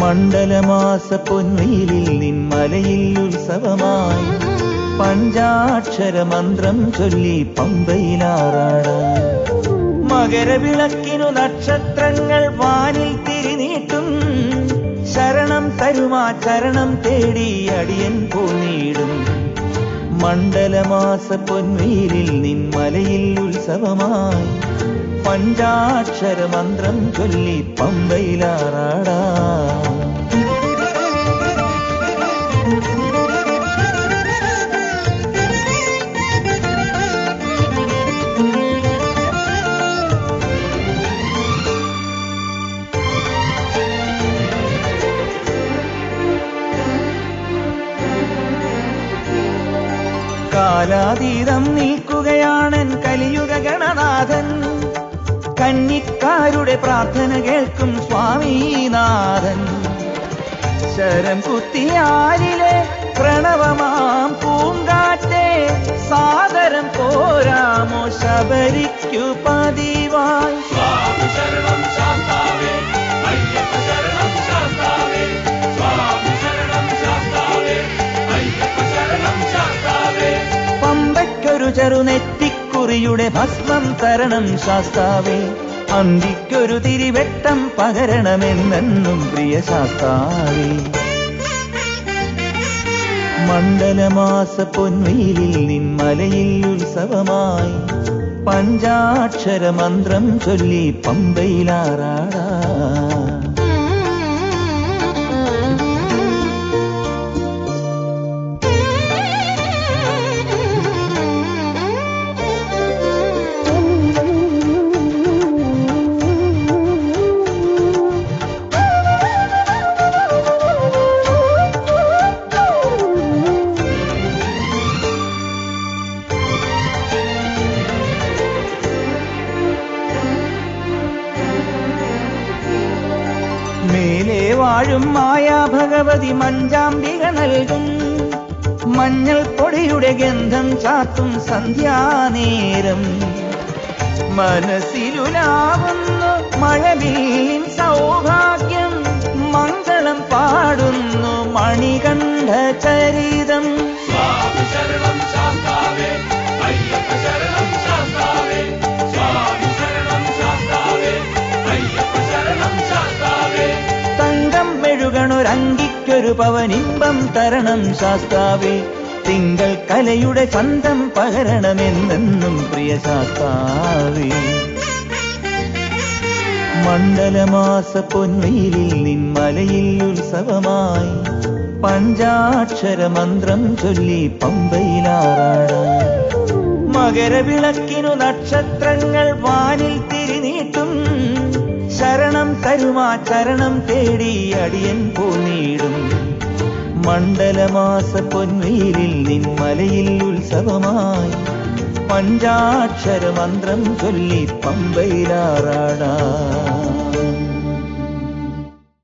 മണ്ഡലമാസ പൊൻവെയിലിൽ നിൻമലയിൽ ഉത്സവമായി പഞ്ചാക്ഷര മന്ത്രം ചൊല്ലി പമ്പയിലാറാടാൻ. മകരവിളക്കിനു നക്ഷത്രങ്ങൾ വാനിൽ തിരിനീട്ടും. ശരണം തരുമാ ചരണം തേടി അടിയൻ പോന്നിടും. മണ്ഡലമാസ പൊൻവെയിലിൽ നിൻമലയിൽ ഉത്സവമായി പഞ്ചാക്ഷര മന്ത്രം ചൊല്ലി പമ്പയിലാറാടാ. കാലാതീതം നീക്കുകയാണൻ കലിയുഗ ഗണനാഥൻ. കന്നിക്കാരുടെ പ്രാർത്ഥന കേൾക്കും സ്വാമീനാഥൻ. ശരം കുത്തിയാരിലെ പ്രണവമാം പൂങ്കാറ്റെ സാദരം പോരാമോ ശബരിക്കു പതിവായി. പമ്പയ്ക്കൊരു ചെറുനെറ്റിക്കുറിയുടെ ഭസ്മം തരണം ശാസ്താവേ. അന്തിക്കൊരു തിരിവെട്ടം പകരണമെന്നെന്നും പ്രിയ ശാസ്താവേ. മണ്ഡലമാസ പൊൻവെയിലിൽ നിൻമലയിൽ ഉത്സവമായി പഞ്ചാക്ഷര മന്ത്രം ചൊല്ലി പമ്പയിലാറാടാ. മേലെ വാഴും മായാ ഭഗവതി മഞ്ചാംബിക നൽകും. മഞ്ഞൾ പൊടിയുടെ ഗന്ധം ചാത്തും സന്ധ്യാനേരം. മനസ്സിലുലാവുന്നു മഴവില്ലിൻ സൗഭാഗ്യം. മംഗളം പാടുന്നു മണികണ്ഠ ചരിതം. തങ്കം മെഴുകണൊരങ്കിക്കൊരു പവനിമ്പം തരണം ശാസ്താവേ. തിങ്കൾ കലയുടെ ചന്തം പകരണമെന്നെന്നും പ്രിയ ശാസ്താവേ. മണ്ഡലമാസ പൊൻവെയിലിൽ നിൻമലയിൽ ഉത്സവമായി പഞ്ചാക്ഷര മന്ത്രം ചൊല്ലി പമ്പയിലാറാടാൻ. മകരവിളക്കിനു നക്ഷത്രങ്ങൾ വാനിൽ തിരിനീട്ടും. ശരണം തരുമാ ചരണം തേടി അടിയൻ പോന്നിടും. മണ്ഡലമാസ പൊൻവെയിലിൽ നിൻമലയിൽ ഉത്സവമായി പഞ്ചാക്ഷര മന്ത്രം ചൊല്ലി പമ്പയിലാറാടാ.